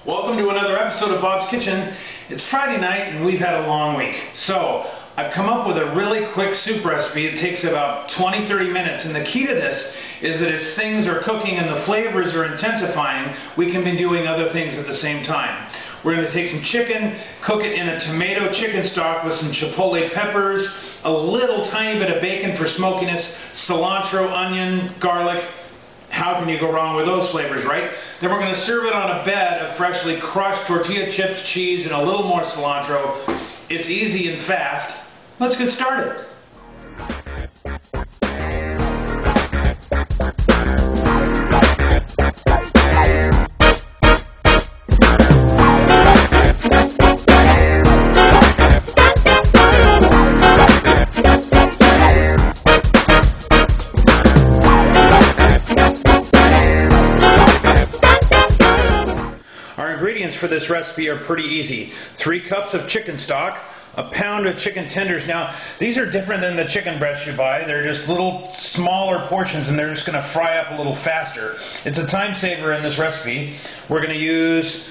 Welcome to another episode of Bob's Kitchen. It's Friday night and we've had a long week. So I've come up with a really quick soup recipe. It takes about 20-30 minutes, and the key to this is that as things are cooking and the flavors are intensifying, we can be doing other things at the same time. We're going to take some chicken, cook it in a tomato chicken stock with some chipotle peppers, a little tiny bit of bacon for smokiness, cilantro, onion, garlic. How can you go wrong with those flavors, right? Then we're going to serve it on a bed of freshly crushed tortilla chips, cheese, and a little more cilantro. It's easy and fast. Let's get started. Ingredients for this recipe are pretty easy. 3 cups of chicken stock, a pound of chicken tenders. Now, these are different than the chicken breasts you buy. They're just little smaller portions, and they're just going to fry up a little faster. It's a time saver in this recipe. We're going to use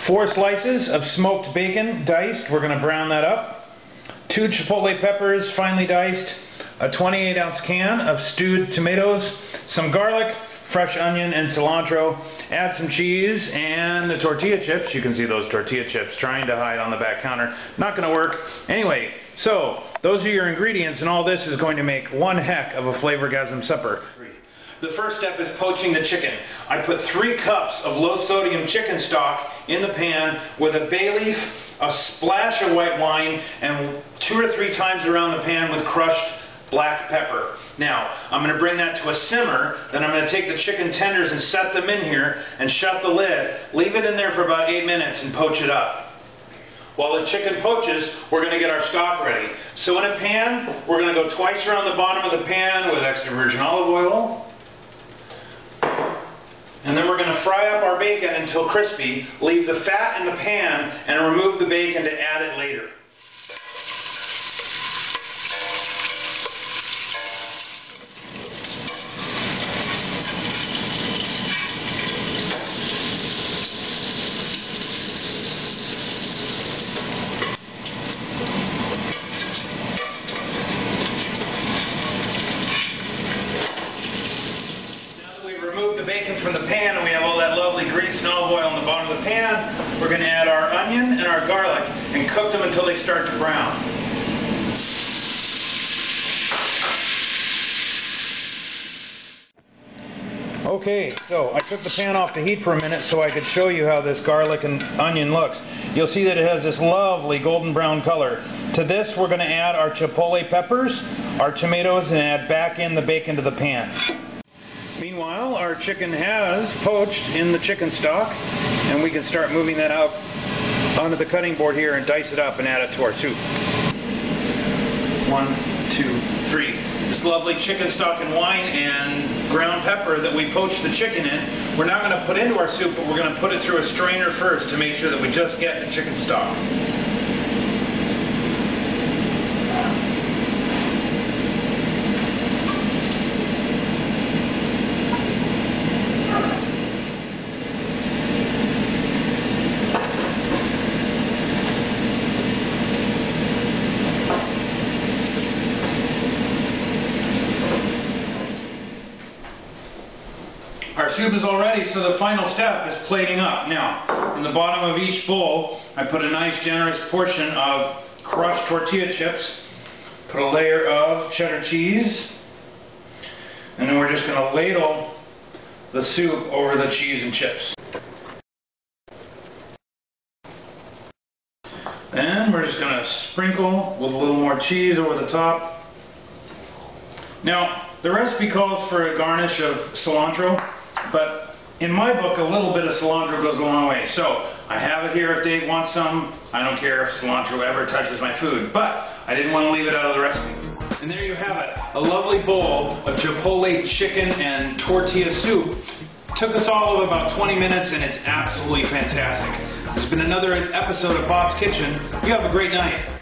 4 slices of smoked bacon, diced. We're going to brown that up. 2 chipotle peppers, finely diced. A 28-ounce can of stewed tomatoes. Some garlic, fresh onion, and cilantro. Add some cheese and the tortilla chips. You can see those tortilla chips trying to hide on the back counter. Not going to work. Anyway, so those are your ingredients, and all this is going to make one heck of a flavorgasm supper. The first step is poaching the chicken. I put 3 cups of low-sodium chicken stock in the pan with a bay leaf, a splash of white wine, and 2 or 3 times around the pan with crushed black pepper. Now, I'm going to bring that to a simmer. Then I'm going to take the chicken tenders and set them in here and shut the lid. Leave it in there for about 8 minutes and poach it up. While the chicken poaches, we're going to get our stock ready. So in a pan, we're going to go twice around the bottom of the pan with extra virgin olive oil. And then we're going to fry up our bacon until crispy. Leave the fat in the pan and remove the bacon to add it later. The bacon from the pan, and we have all that lovely grease and olive oil on the bottom of the pan. We're going to add our onion and our garlic and cook them until they start to brown. Okay, so I took the pan off the heat for a minute so I could show you how this garlic and onion looks. You'll see that it has this lovely golden brown color. To this we're going to add our chipotle peppers, our tomatoes, and add back in the bacon to the pan. Meanwhile, our chicken has poached in the chicken stock, and we can start moving that out onto the cutting board here and dice it up and add it to our soup. 1, 2, 3. This lovely chicken stock and wine and ground pepper that we poached the chicken in, we're not going to put into our soup, but we're going to put it through a strainer first to make sure that we just get the chicken stock. Our soup is all ready, so the final step is plating up. Now, in the bottom of each bowl, I put a nice generous portion of crushed tortilla chips, put a layer of cheddar cheese, and then we're just going to ladle the soup over the cheese and chips. Then we're just going to sprinkle with a little more cheese over the top. Now, the recipe calls for a garnish of cilantro, but in my book, a little bit of cilantro goes a long way. So I have it here if Dave wants some. I don't care if cilantro ever touches my food, but I didn't want to leave it out of the recipe. And there you have it, a lovely bowl of chipotle chicken and tortilla soup. Took us all of about 20 minutes, and it's absolutely fantastic. This has been another episode of Bob's Kitchen. You have a great night.